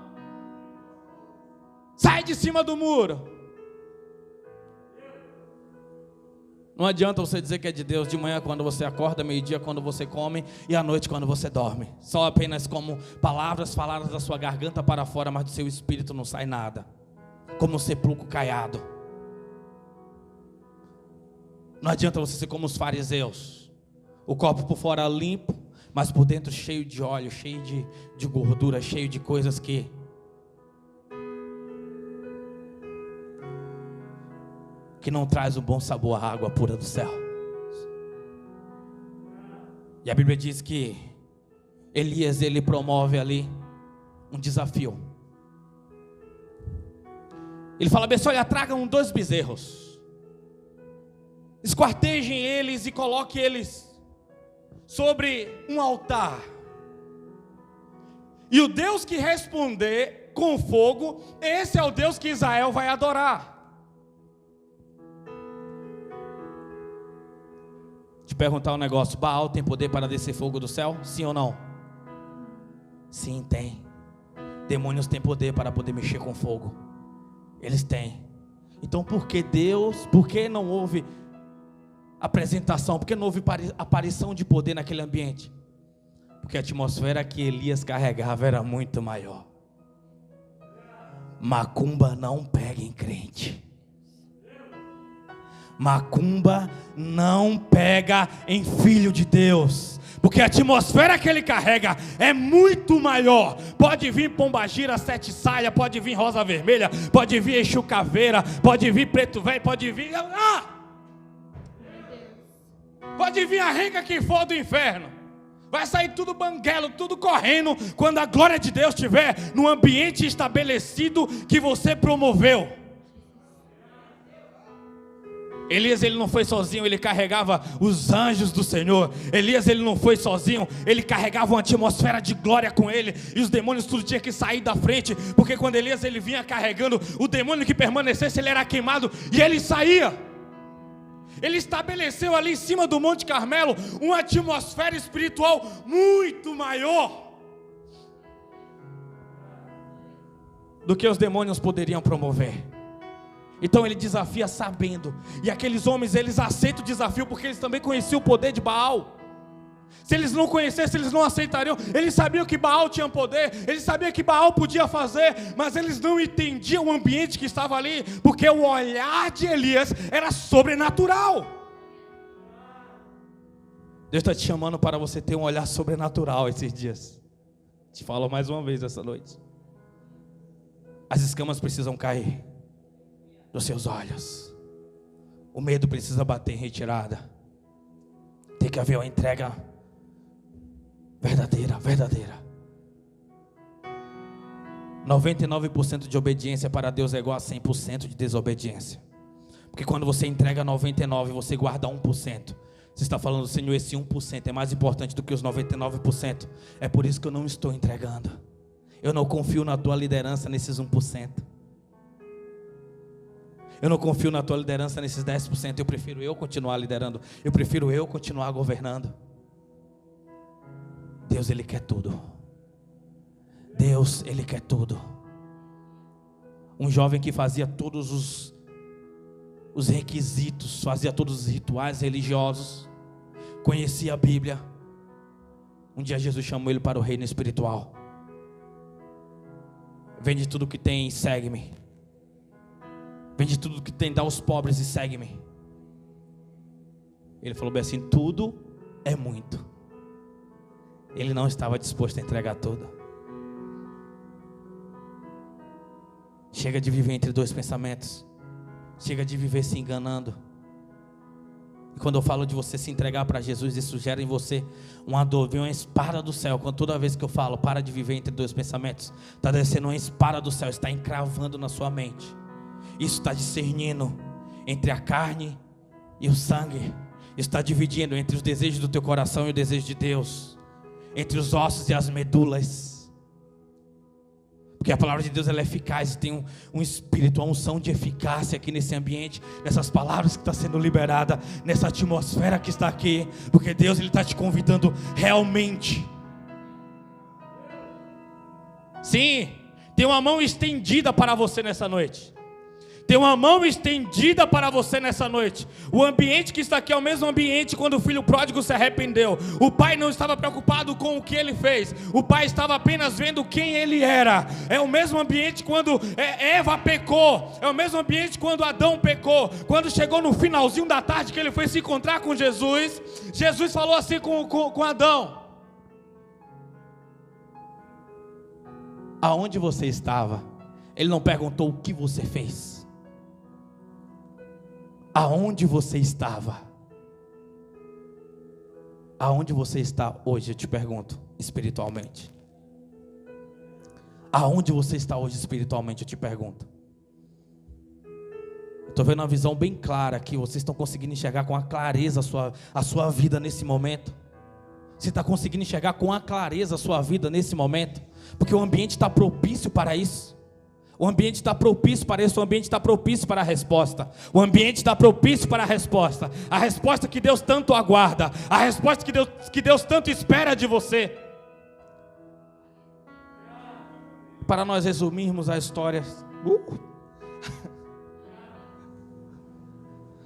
A: Sai de cima do muro. Não adianta você dizer que é de Deus de manhã quando você acorda, meio-dia quando você come e à noite quando você dorme. Só apenas como palavras faladas da sua garganta para fora, mas do seu espírito não sai nada. Como um sepulcro caiado. Não adianta você ser como os fariseus. O corpo por fora limpo, mas por dentro cheio de óleo, cheio de gordura, cheio de coisas que não traz um bom sabor à água pura do céu. E a Bíblia diz que Elias, ele promove ali um desafio. Ele fala bem, olha, tragam 2 bezerros, esquartejem eles e coloquem eles sobre um altar. E o Deus que responder com fogo, esse é o Deus que Israel vai adorar. Te perguntar um negócio: Baal tem poder para descer fogo do céu? Sim ou não? Sim, tem. Demônios têm poder para poder mexer com fogo. Eles têm. Então por que não houve apresentação? Por que não houve aparição de poder naquele ambiente? Porque a atmosfera que Elias carregava era muito maior. Macumba não pega em crente. Macumba não pega em filho de Deus. Porque a atmosfera que ele carrega é muito maior. Pode vir pombagira, 7 saia, pode vir rosa vermelha, pode vir Exu caveira, pode vir preto velho, pode vir... Pode vir a renca que for do inferno. Vai sair tudo banguelo, tudo correndo, quando a glória de Deus estiver no ambiente estabelecido que você promoveu. Elias, ele não foi sozinho, ele carregava os anjos do Senhor. Elias, ele não foi sozinho, ele carregava uma atmosfera de glória com ele. E os demônios tudo tinha que sair da frente, porque quando Elias ele vinha carregando, o demônio que permanecesse, ele era queimado e ele saía. Ele estabeleceu ali em cima do Monte Carmelo uma atmosfera espiritual muito maior do que os demônios poderiam promover. Então ele desafia sabendo. E aqueles homens, eles aceitam o desafio porque eles também conheciam o poder de Baal. Se eles não conhecessem, eles não aceitariam. Eles sabiam que Baal tinha poder, eles sabiam que Baal podia fazer, mas eles não entendiam o ambiente que estava ali, porque o olhar de Elias era sobrenatural. Deus está te chamando para você ter um olhar sobrenatural esses dias. Te falo mais uma vez essa noite. As escamas precisam cair dos seus olhos. O medo precisa bater em retirada. Tem que haver uma entrega verdadeira, verdadeira. 99% de obediência para Deus é igual a 100% de desobediência. Porque quando você entrega 99%, você guarda 1%. Você está falando, Senhor, esse 1% é mais importante do que os 99%. É por isso que eu não estou entregando. Eu não confio na tua liderança nesses 1%. Eu não confio na tua liderança nesses 10%. Eu prefiro eu continuar liderando. Eu prefiro eu continuar governando. Deus, Ele quer tudo. Deus, Ele quer tudo. Um jovem que fazia todos os requisitos, fazia todos os rituais religiosos, conhecia a Bíblia. Um dia Jesus chamou ele para o reino espiritual. Vende tudo que tem e segue-me. Vende tudo que tem, dá aos pobres e segue-me. Ele falou bem assim, tudo é muito. Ele não estava disposto a entregar tudo. Chega de viver entre dois pensamentos. Chega de viver se enganando. E quando eu falo de você se entregar para Jesus, isso gera em você uma dor. Vem uma espada do céu. Quando toda vez que eu falo, para de viver entre dois pensamentos, está descendo uma espada do céu, está encravando na sua mente. Isso está discernindo entre a carne e o sangue. Está dividindo entre os desejos do teu coração e o desejo de Deus. Entre os ossos e as medulas. Porque a palavra de Deus ela é eficaz. Tem um espírito, uma unção de eficácia aqui nesse ambiente. Nessas palavras que está sendo liberada. Nessa atmosfera que está aqui. Porque Deus ele está te convidando realmente. Sim, tem uma mão estendida para você nessa noite. Tem uma mão estendida para você nessa noite. O ambiente que está aqui é o mesmo ambiente quando o filho pródigo se arrependeu. O pai não estava preocupado com o que ele fez. O pai estava apenas vendo quem ele era. É o mesmo ambiente quando Eva pecou. É o mesmo ambiente quando Adão pecou. Quando chegou no finalzinho da tarde que ele foi se encontrar com Jesus, Jesus falou assim com Adão: aonde você estava? Ele não perguntou o que você fez. Aonde você estava? Aonde você está hoje, eu te pergunto, espiritualmente? Aonde você está hoje espiritualmente, eu te pergunto? Estou vendo uma visão bem clara aqui. Vocês estão conseguindo enxergar com a clareza a sua vida nesse momento? Você está conseguindo enxergar com a clareza a sua vida nesse momento? Porque o ambiente está propício para isso. O ambiente está propício para isso, o ambiente está propício para a resposta. O ambiente está propício para a resposta. A resposta que Deus tanto aguarda. A resposta que Deus tanto espera de você. Para nós resumirmos a história.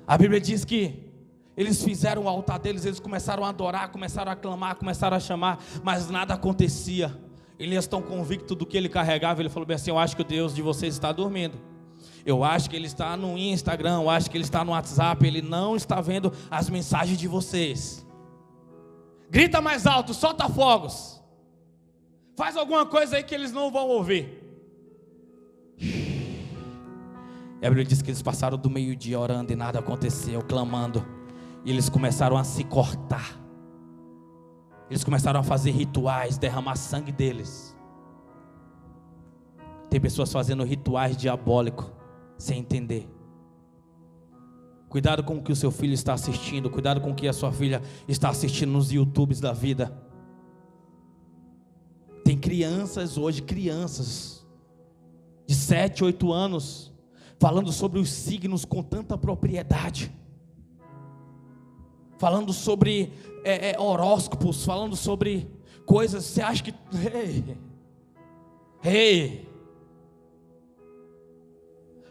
A: A Bíblia diz que eles fizeram o altar deles, eles começaram a adorar, começaram a clamar, começaram a chamar, mas nada acontecia. Eles estão convictos do que ele carregava. Ele falou bem assim: eu acho que o Deus de vocês está dormindo. Eu acho que ele está no Instagram, eu acho que ele está no WhatsApp. Ele não está vendo as mensagens de vocês. Grita mais alto, solta fogos. Faz alguma coisa aí que eles não vão ouvir. E a Bíblia diz que eles passaram do meio-dia orando e nada aconteceu, clamando. E eles começaram a se cortar. Eles começaram a fazer rituais, derramar sangue deles. Tem pessoas fazendo rituais diabólicos sem entender. Cuidado com o que o seu filho está assistindo. Cuidado com o que a sua filha está assistindo nos YouTubes da vida. Tem crianças hoje, crianças de 7, 8 anos, falando sobre os signos com tanta propriedade. Falando sobre horóscopos, falando sobre coisas, você acha que...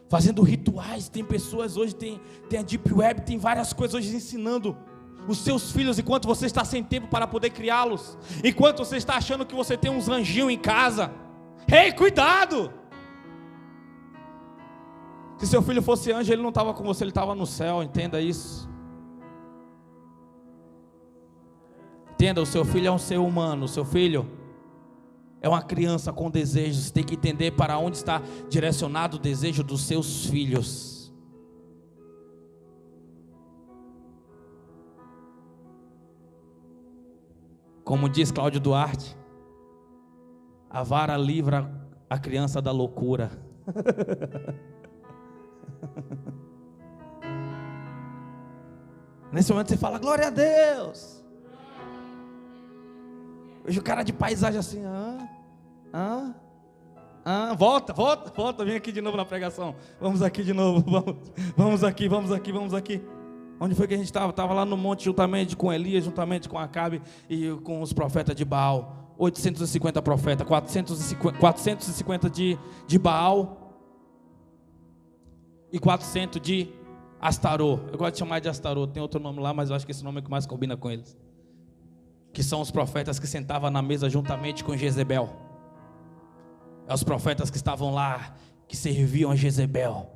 A: Fazendo rituais, tem pessoas hoje, tem a Deep Web, tem várias coisas hoje ensinando os seus filhos, enquanto você está sem tempo para poder criá-los, enquanto você está achando que você tem uns anjinhos em casa. Cuidado! Se seu filho fosse anjo, ele não estava com você, ele estava no céu, entenda isso. Entenda, o seu filho é um ser humano, o seu filho é uma criança com desejos. Você tem que entender para onde está direcionado o desejo dos seus filhos. Como diz Cláudio Duarte, a vara livra a criança da loucura. Nesse momento você fala, glória a Deus. Vejo o cara de paisagem assim, volta, vem aqui de novo na pregação. Vamos aqui de novo, vamos aqui. Onde foi que a gente estava? Estava lá no monte juntamente com Elias, juntamente com Acabe e com os profetas de Baal. 850 profetas, 450 de Baal e 400 de Astarô. Eu gosto de chamar de Astarô, tem outro nome lá, mas eu acho que esse nome é que mais combina com eles. Que são os profetas que sentavam na mesa juntamente com Jezebel. É os profetas que estavam lá, que serviam a Jezebel.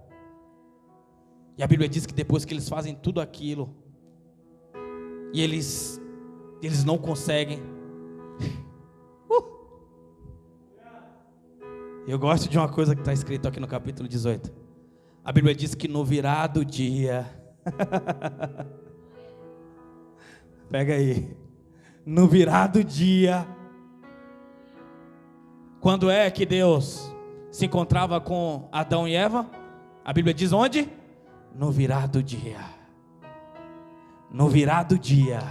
A: E a Bíblia diz que depois que eles fazem tudo aquilo, e eles não conseguem. Eu gosto de uma coisa que está escrito aqui no capítulo 18. A Bíblia diz que no virar do dia, pega aí, no virar do dia, quando é que Deus se encontrava com Adão e Eva? A Bíblia diz onde? No virar do dia. No virar do dia,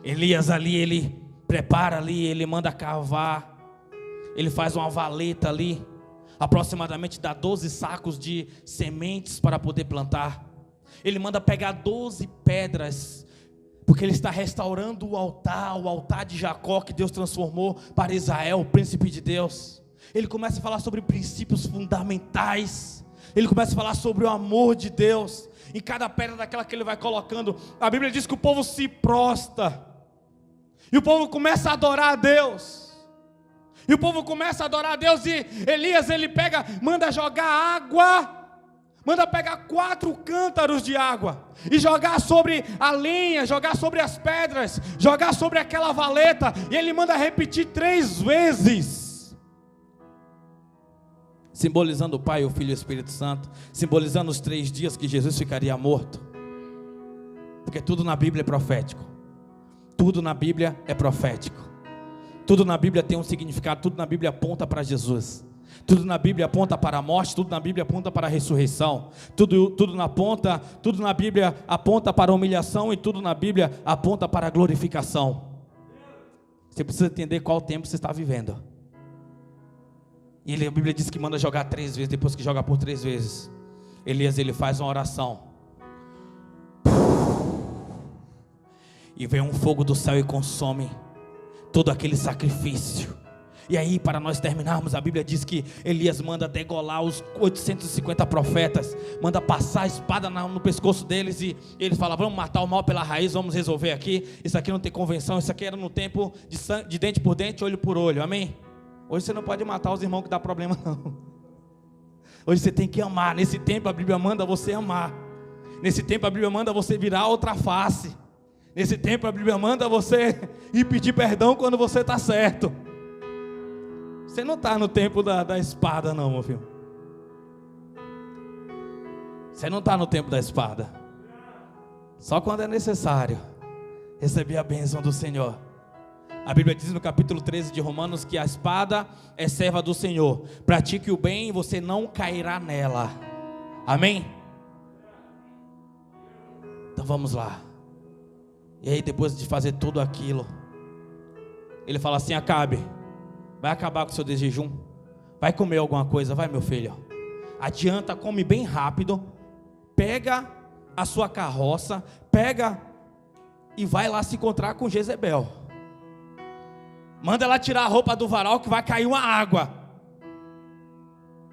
A: Elias ali, ele prepara ali, ele manda cavar, ele faz uma valeta ali, aproximadamente dá 12 sacos de sementes para poder plantar. Ele manda pegar 12 pedras, porque ele está restaurando o altar de Jacó, que Deus transformou para Israel, o príncipe de Deus. Ele começa a falar sobre princípios fundamentais, ele começa a falar sobre o amor de Deus, em cada pedra daquela que ele vai colocando. A Bíblia diz que o povo se prostra, e o povo começa a adorar a Deus. E o povo começa a adorar a Deus, e Elias, ele pega, manda jogar água, manda pegar 4 cântaros de água, e jogar sobre a lenha, jogar sobre as pedras, jogar sobre aquela valeta, e ele manda repetir 3 vezes, simbolizando o Pai, o Filho e o Espírito Santo, simbolizando os 3 dias que Jesus ficaria morto, porque tudo na Bíblia é profético, tudo na Bíblia é profético. Tudo na Bíblia tem um significado, tudo na Bíblia aponta para Jesus. Tudo na Bíblia aponta para a morte, tudo na Bíblia aponta para a ressurreição. Tudo na Bíblia aponta para a humilhação, e tudo na Bíblia aponta para a glorificação. Você precisa entender qual tempo você está vivendo. E a Bíblia diz que manda jogar 3 vezes, depois que joga por 3 vezes, Elias, ele faz uma oração. E vem um fogo do céu e consome todo aquele sacrifício. E aí, para nós terminarmos, a Bíblia diz que Elias manda degolar os 850 profetas, manda passar a espada no pescoço deles, e ele fala, vamos matar o mal pela raiz, vamos resolver aqui, isso aqui não tem convenção, isso aqui era no tempo de dente por dente, olho por olho, amém? Hoje você não pode matar os irmãos que dá problema não. Hoje você tem que amar. Nesse tempo a Bíblia manda você amar. Nesse tempo a Bíblia manda você virar outra face. Nesse tempo a Bíblia manda você ir pedir perdão quando você está certo. Você não está no tempo da espada não, meu filho. Você não está no tempo da espada. Só quando é necessário receber a bênção do Senhor. A Bíblia diz no capítulo 13 de Romanos que a espada é serva do Senhor. Pratique o bem e você não cairá nela. Amém? Então vamos lá. E aí, depois de fazer tudo aquilo, ele fala assim, Acabe, vai acabar com o seu jejum, vai comer alguma coisa, vai meu filho, adianta, come bem rápido, pega a sua carroça, pega e vai lá se encontrar com Jezebel, manda ela tirar a roupa do varal que vai cair uma água.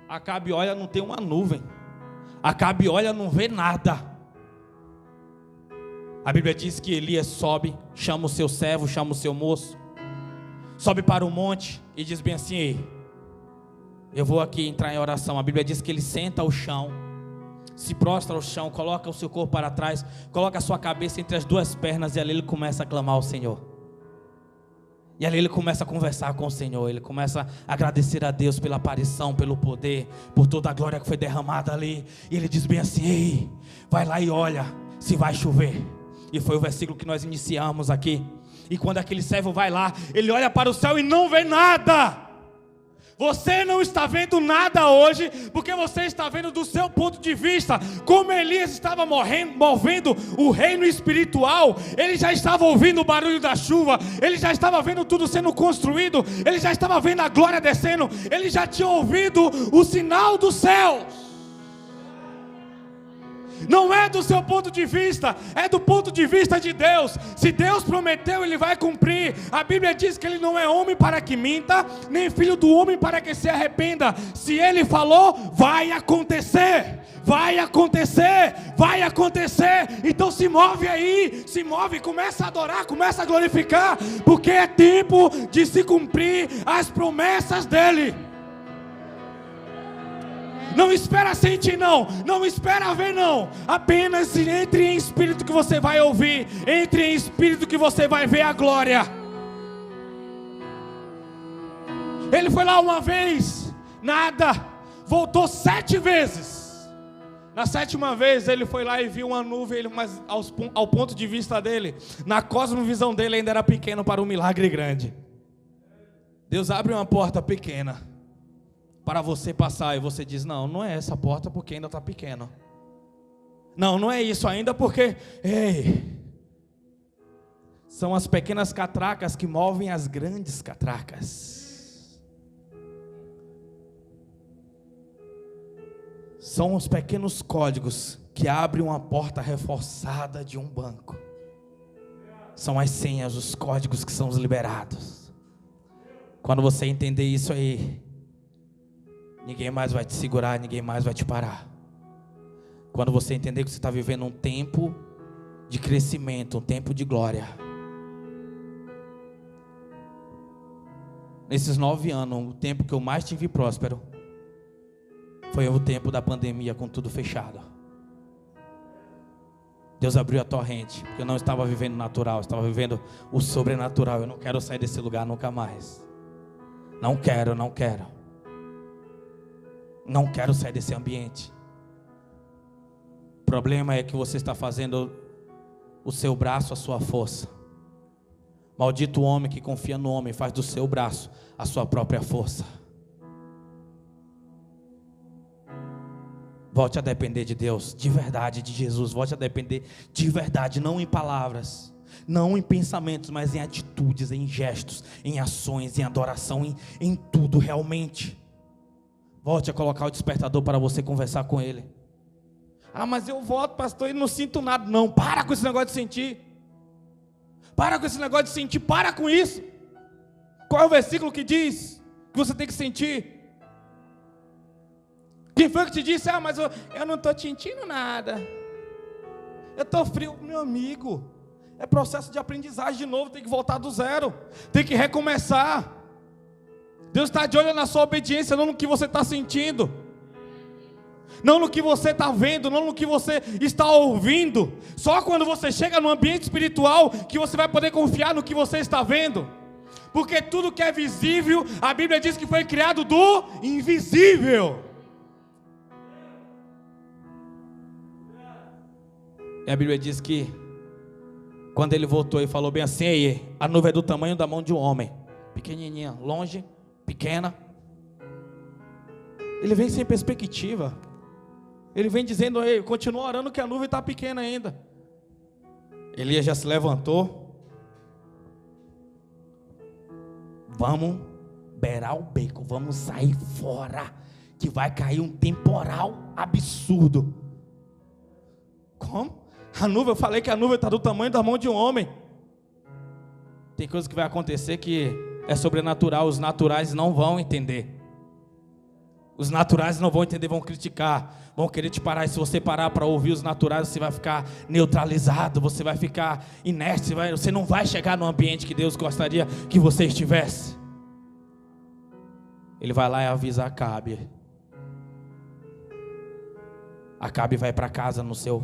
A: Acabe olha, não tem uma nuvem, Acabe olha, não vê nada. A Bíblia diz que Elias sobe, chama o seu servo, chama o seu moço, sobe para o monte e diz bem assim, eu vou aqui entrar em oração. A Bíblia diz que ele senta ao chão, se prostra ao chão, coloca o seu corpo para trás, coloca a sua cabeça entre as duas pernas, e ali ele começa a clamar ao Senhor. E ali ele começa a conversar com o Senhor, ele começa a agradecer a Deus pela aparição, pelo poder, por toda a glória que foi derramada ali. E ele diz bem assim: ei, vai lá e olha se vai chover. E foi o versículo que nós iniciamos aqui. E quando aquele servo vai lá, ele olha para o céu e não vê nada. Você não está vendo nada hoje, porque você está vendo do seu ponto de vista. Como Elias estava movendo o reino espiritual, ele já estava ouvindo o barulho da chuva, ele já estava vendo tudo sendo construído, ele já estava vendo a glória descendo, ele já tinha ouvido o sinal dos céus. Não é do seu ponto de vista, é do ponto de vista de Deus. Se Deus prometeu, Ele vai cumprir. A Bíblia diz que Ele não é homem para que minta, nem filho do homem para que se arrependa. Se Ele falou, vai acontecer. Vai acontecer, vai acontecer. Então se move aí, se move, começa a adorar, começa a glorificar, porque é tempo de se cumprir as promessas dEle. Não espera sentir não, não espera ver não, apenas entre em espírito que você vai ouvir, entre em espírito que você vai ver a glória. Ele foi lá uma vez, nada, voltou 7 vezes. Na 7ª vez ele foi lá e viu uma nuvem, mas ao ponto de vista dele, na cosmovisão dele ainda era pequeno para um milagre grande. Deus abre uma porta pequena para você passar, e você diz: não, não é essa porta porque ainda está pequeno. Não, não é isso ainda porque, ei, são as pequenas catracas que movem as grandes catracas. São os pequenos códigos que abrem uma porta reforçada de um banco. São as senhas, os códigos que são os liberados. Quando você entender isso aí, ninguém mais vai te segurar, ninguém mais vai te parar. Quando você entender que você está vivendo um tempo de crescimento, um tempo de glória. Nesses 9 anos, o tempo que eu mais tive próspero foi o tempo da pandemia, com tudo fechado. Deus abriu a torrente, porque eu não estava vivendo o natural, eu estava vivendo o sobrenatural. Eu não quero sair desse lugar nunca mais. Não quero, não quero. Não quero sair desse ambiente. O problema é que você está fazendo o seu braço a sua força. Maldito o homem que confia no homem, faz do seu braço a sua própria força. Volte a depender de Deus, de verdade, de Jesus. Volte a depender de verdade, não em palavras, não em pensamentos, mas em atitudes, em gestos, em ações, em adoração, em tudo realmente. Volte a colocar o despertador para você conversar com Ele. Ah, mas eu volto, pastor, e não sinto nada. Não, para com esse negócio de sentir. Para com esse negócio de sentir, para com isso. Qual é o versículo que diz que você tem que sentir? Quem foi que te disse: ah, mas eu não estou sentindo nada, eu estou frio? Meu amigo, é processo de aprendizagem de novo, tem que voltar do zero, tem que recomeçar. Deus está de olho na sua obediência, não no que você está sentindo, não no que você está vendo, não no que você está ouvindo. Só quando você chega no ambiente espiritual que você vai poder confiar no que você está vendo. Porque tudo que é visível, a Bíblia diz que foi criado do invisível. E a Bíblia diz que quando ele voltou e falou bem assim: ei, a nuvem é do tamanho da mão de um homem, pequenininha, longe, pequena. Ele vem sem perspectiva. Ele vem dizendo: ei, continua orando que a nuvem está pequena ainda. Elias já se levantou. Vamos beirar o beco, vamos sair fora, que vai cair um temporal absurdo. Como? A nuvem, eu falei que a nuvem está do tamanho da mão de um homem. Tem coisa que vai acontecer que é sobrenatural, os naturais não vão entender. Os naturais não vão entender, vão criticar, vão querer te parar. E se você parar para ouvir os naturais, você vai ficar neutralizado, você vai ficar inerte, você não vai chegar no ambiente que Deus gostaria que você estivesse. Ele vai lá e avisa Acabe: Acabe vai para casa no seu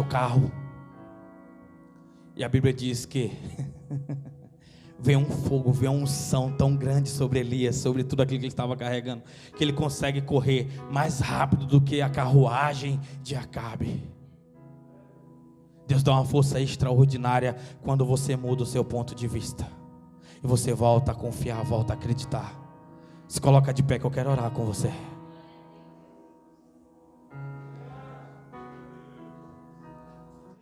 A: carro. E a Bíblia diz que vem um fogo, vem uma unção tão grande sobre Elias, sobre tudo aquilo que ele estava carregando, que ele consegue correr mais rápido do que a carruagem de Acabe. Deus dá uma força extraordinária quando você muda o seu ponto de vista. E você volta a confiar, volta a acreditar. Se coloca de pé que eu quero orar com você.